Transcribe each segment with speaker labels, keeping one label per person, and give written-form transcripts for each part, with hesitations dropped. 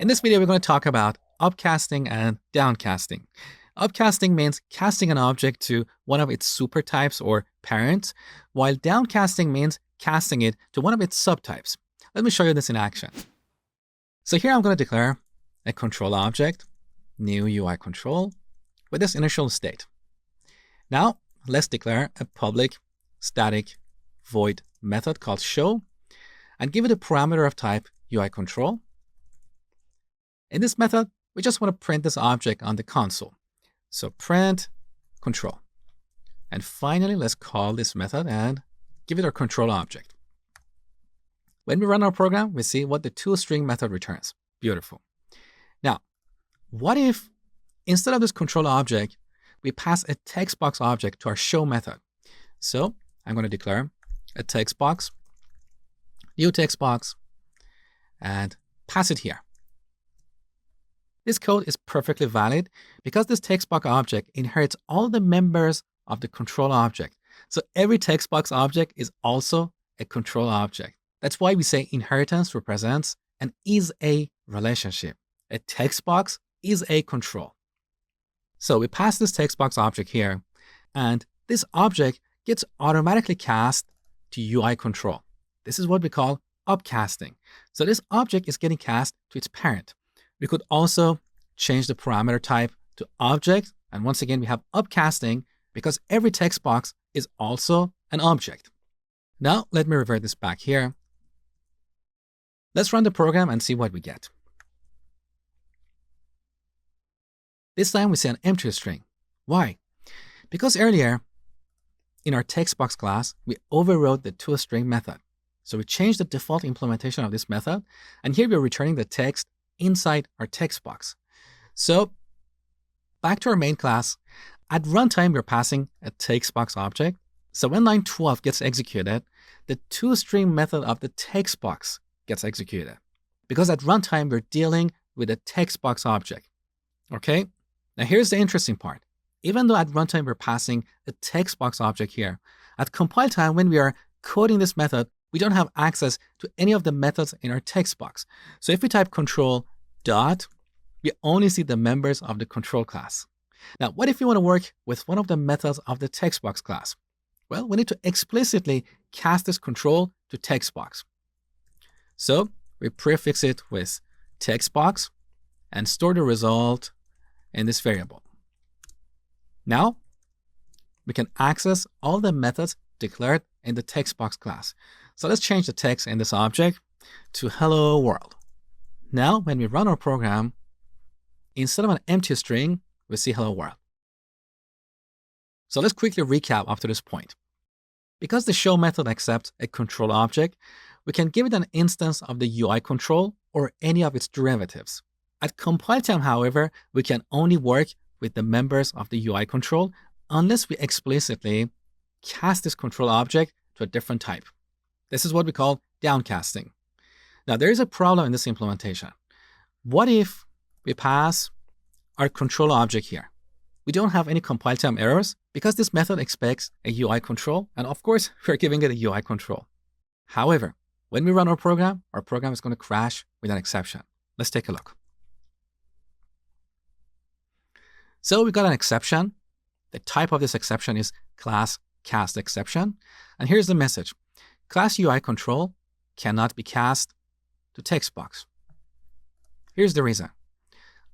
Speaker 1: In this video, we're going to talk about upcasting and downcasting. Upcasting means casting an object to one of its supertypes or parents, while downcasting means casting it to one of its subtypes. Let me show you this in action. So here I'm going to declare a control object, new UI control, with this initial state. Now, let's declare a public static void method called show and give it a parameter of type UI control. In this method, we just want to print this object on the console. So print control. And finally, let's call this method and give it our control object. When we run our program, we see what the toString method returns. Beautiful. Now, what if instead of this control object, we pass a text box object to our show method? So I'm going to declare a text box, new text box, and pass it here. This code is perfectly valid because this text box object inherits all the members of the control object. So every text box object is also a control object. That's why we say inheritance represents an is-a relationship. A text box is a control. So we pass this text box object here, and this object gets automatically cast to UI control. This is what we call upcasting. So this object is getting cast to its parent. We could also change the parameter type to object. And once again, we have upcasting because every text box is also an object. Now, let me revert this back here. Let's run the program and see what we get. This time we see an empty string. Why? Because earlier in our text box class, we overrode the toString method. So we changed the default implementation of this method. And here we're returning the text inside our text box. So back to our main class, at runtime, we're passing a text box object. So when line 12 gets executed, the toString method of the text box gets executed. Because at runtime, we're dealing with a text box object. Okay? Now here's the interesting part. Even though at runtime, we're passing a text box object here, at compile time, when we are coding this method, we don't have access to any of the methods in our text box. So if we type control dot, we only see the members of the control class. Now, what if we want to work with one of the methods of the text box class? Well, we need to explicitly cast this control to text box. So we prefix it with text box and store the result in this variable. Now, we can access all the methods declared in the text box class. So let's change the text in this object to hello world. Now, when we run our program, instead of an empty string, we see hello world. So let's quickly recap up to this point. Because the show method accepts a control object, we can give it an instance of the UI control or any of its derivatives. At compile time, however, we can only work with the members of the UI control unless we explicitly cast this control object to a different type. This is what we call downcasting. Now, there is a problem in this implementation. What if we pass our control object here? We don't have any compile time errors because this method expects a UI control. And of course, we're giving it a UI control. However, when we run our program is going to crash with an exception. Let's take a look. So we got an exception. The type of this exception is class cast exception. And here's the message. Class UI control cannot be cast to text box. Here's the reason.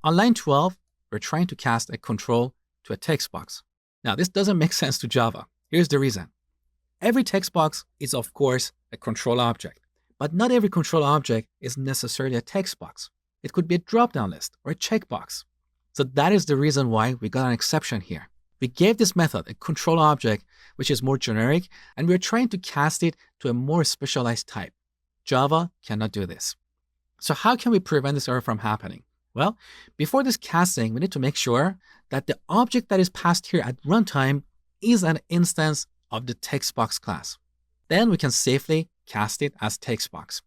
Speaker 1: On line 12, we're trying to cast a control to a text box. Now, this doesn't make sense to Java. Here's the reason. Every text box is, of course, a control object, but not every control object is necessarily a text box. It could be a drop-down list or a checkbox. So that is the reason why we got an exception here. We gave this method a control object, which is more generic, and we're trying to cast it to a more specialized type. Java cannot do this. So how can we prevent this error from happening? Well, before this casting, we need to make sure that the object that is passed here at runtime is an instance of the text box class. Then we can safely cast it as text box.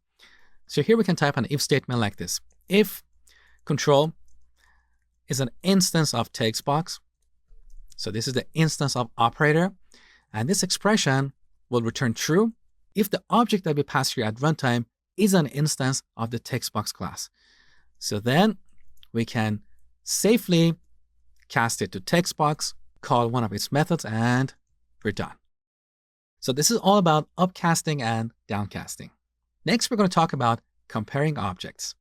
Speaker 1: So here we can type an if statement like this. If control is an instance of text box, so this is the instance of operator, and this expression will return true if the object that we pass here at runtime is an instance of the text box class. So then we can safely cast it to text box, call one of its methods, and we're done. So this is all about upcasting and downcasting. Next, we're going to talk about comparing objects.